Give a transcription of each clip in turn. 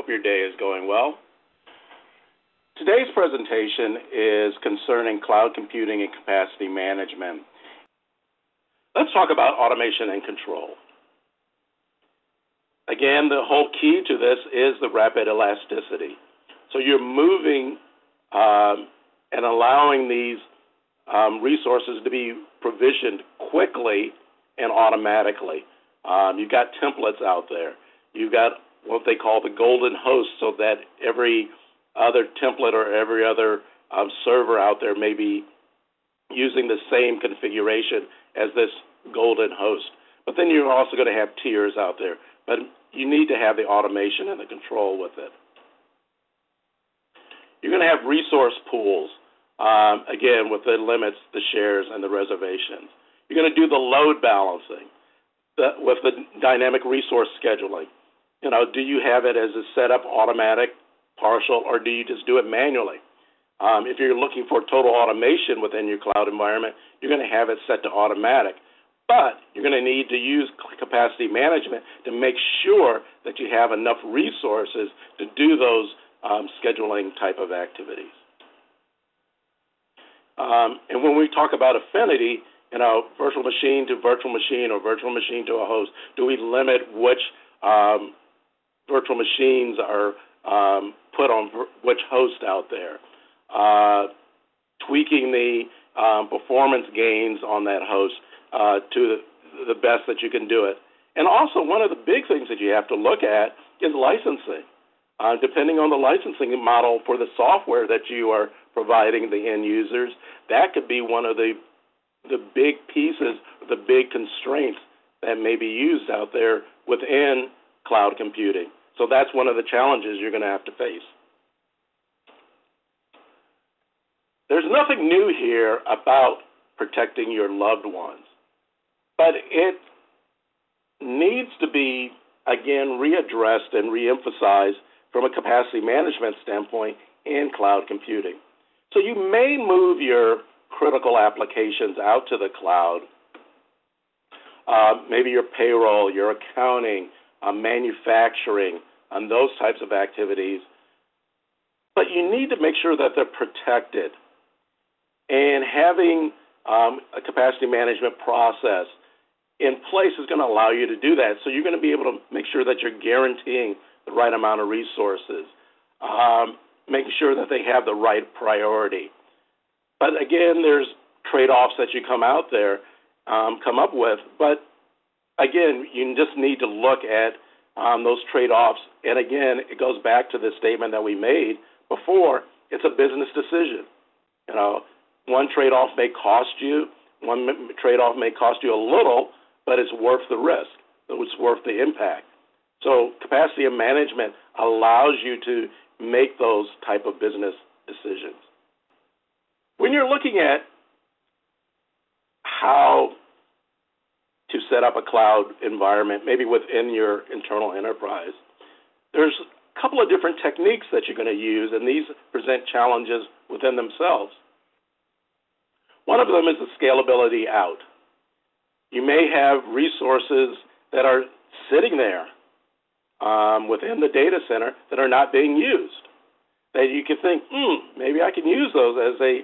your day is going well. Today's presentation is concerning cloud computing and capacity management. Let's talk about automation and control. Again, the whole key to this is the rapid elasticity. So you're moving and allowing these resources to be provisioned quickly and automatically. You've got templates out there. You've got what they call the golden host, so that every other template or every other server out there may be using the same configuration as this golden host. But then you're also going to have tiers out there. But you need to have the automation and the control with it. You're going to have resource pools, again, with the limits, the shares, and the reservations. You're going to do the load balancing with the dynamic resource scheduling. Do you have it as a setup automatic, partial, or do you just do it manually? If you're looking for total automation within your cloud environment, you're going to have it set to automatic. But you're going to need to use capacity management to make sure that you have enough resources to do those scheduling type of activities. And when we talk about affinity, virtual machine to virtual machine or virtual machine to a host, do we limit which virtual machines are put on which host out there? Tweaking the performance gains on that host to the best that you can do it. And also, one of the big things that you have to look at is licensing. Depending on the licensing model for the software that you are providing the end users, that could be one of the big pieces, the big constraints that may be used out there within cloud computing. So that's one of the challenges you're going to have to face. There's nothing new here about protecting your loved ones, but it needs to be, again, readdressed and reemphasized from a capacity management standpoint in cloud computing. So you may move your critical applications out to the cloud, maybe your payroll, your accounting, manufacturing, and those types of activities. But you need to make sure that they're protected. And having a capacity management process in place is going to allow you to do that. So you're going to be able to make sure that you're guaranteeing the right amount of resources, making sure that they have the right priority. But again, there's trade-offs that you come up with. But again, you just need to look at those trade-offs. And again, it goes back to the statement that we made before. It's a business decision. One trade-off may cost you. One trade-off may cost you a little, but it's worth the risk. It's worth the impact. So capacity management allows you to make those type of business decisions. When you're looking at how to set up a cloud environment, maybe within your internal enterprise, there's a couple of different techniques that you're going to use, and these present challenges within themselves. One of them is the scalability out. You may have resources that are sitting there within the data center that are not being used, that you can think, maybe I can use those as a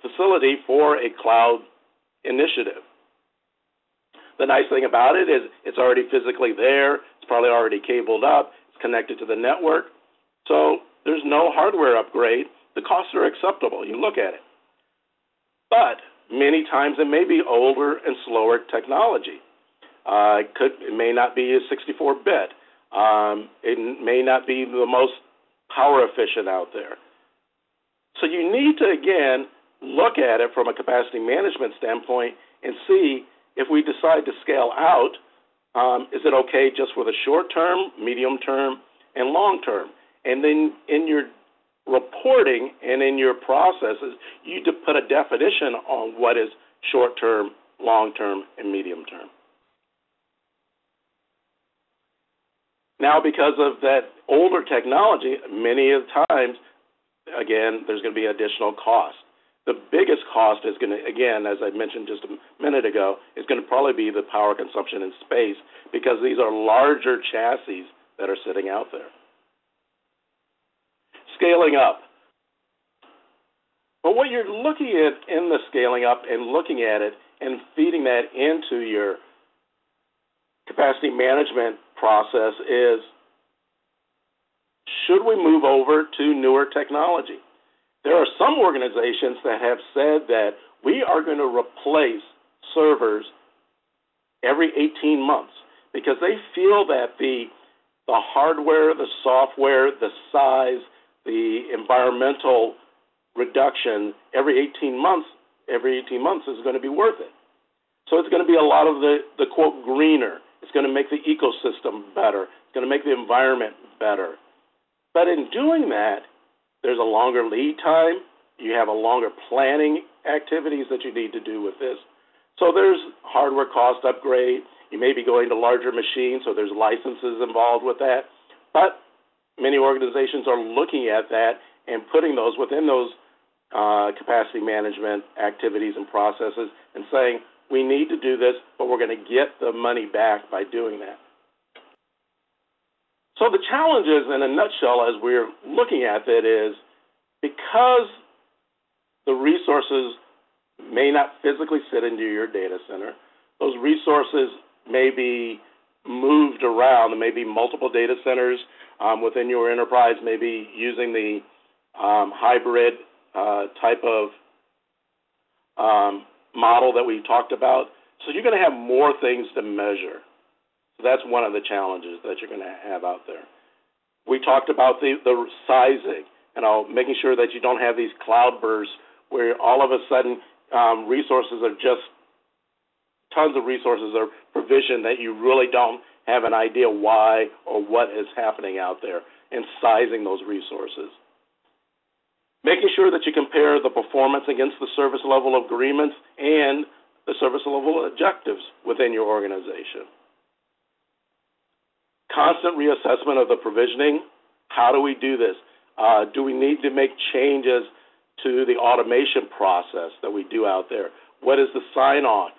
facility for a cloud initiative. The nice thing about it is it's already physically there. It's probably already cabled up. It's connected to the network. So there's no hardware upgrade. The costs are acceptable. You look at it. But many times it may be older and slower technology. It may not be a 64-bit. It may not be the most power efficient out there. So you need to, again, look at it from a capacity management standpoint and see if we decide to scale out, is it okay just for the short term, medium term, and long term? And then in your reporting and in your processes, you to put a definition on what is short term, long term, and medium term. Now, because of that older technology, many of the times, again, there's going to be additional cost. The biggest cost is going to, again, as I mentioned just a minute ago, is going to probably be the power consumption in space, because these are larger chassis that are sitting out there. scaling up. But what you're looking at in the scaling up and looking at it and feeding that into your capacity management process is, should we move over to newer technology? There are some organizations that have said that we are going to replace servers every 18 months because they feel that the hardware, the software, the size, the environmental reduction every 18 months is going to be worth it. So it's going to be a lot of the quote greener. It's going to make the ecosystem better. It's going to make the environment better. But in doing that, there's a longer lead time. You have a longer planning activities that you need to do with this. So there's hardware cost upgrade. You may be going to larger machines, so there's licenses involved with that. But many organizations are looking at that and putting those within those capacity management activities and processes and saying, we need to do this, but we're going to get the money back by doing that. So the challenges, in a nutshell, as we're looking at it, is because the resources may not physically sit into your data center, those resources may be moved around. There may be multiple data centers within your enterprise, maybe using the hybrid type of model that we talked about. So you're going to have more things to measure. So that's one of the challenges that you're going to have out there. We talked about the sizing, making sure that you don't have these cloud bursts where all of a sudden resources are just, tons of resources are provisioned that you really don't have an idea why or what is happening out there, and sizing those resources. Making sure that you compare the performance against the service level agreements and the service level objectives within your organization. Constant reassessment of the provisioning. How do we do this? Do we need to make changes to the automation process that we do out there? What is the sign-off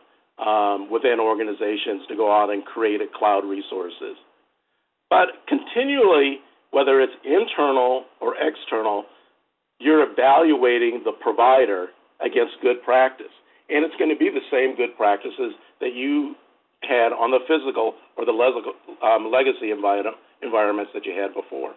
within organizations to go out and create cloud resources? But continually, whether it's internal or external, you're evaluating the provider against good practice. And it's going to be the same good practices that you had on the physical or the legacy environments that you had before.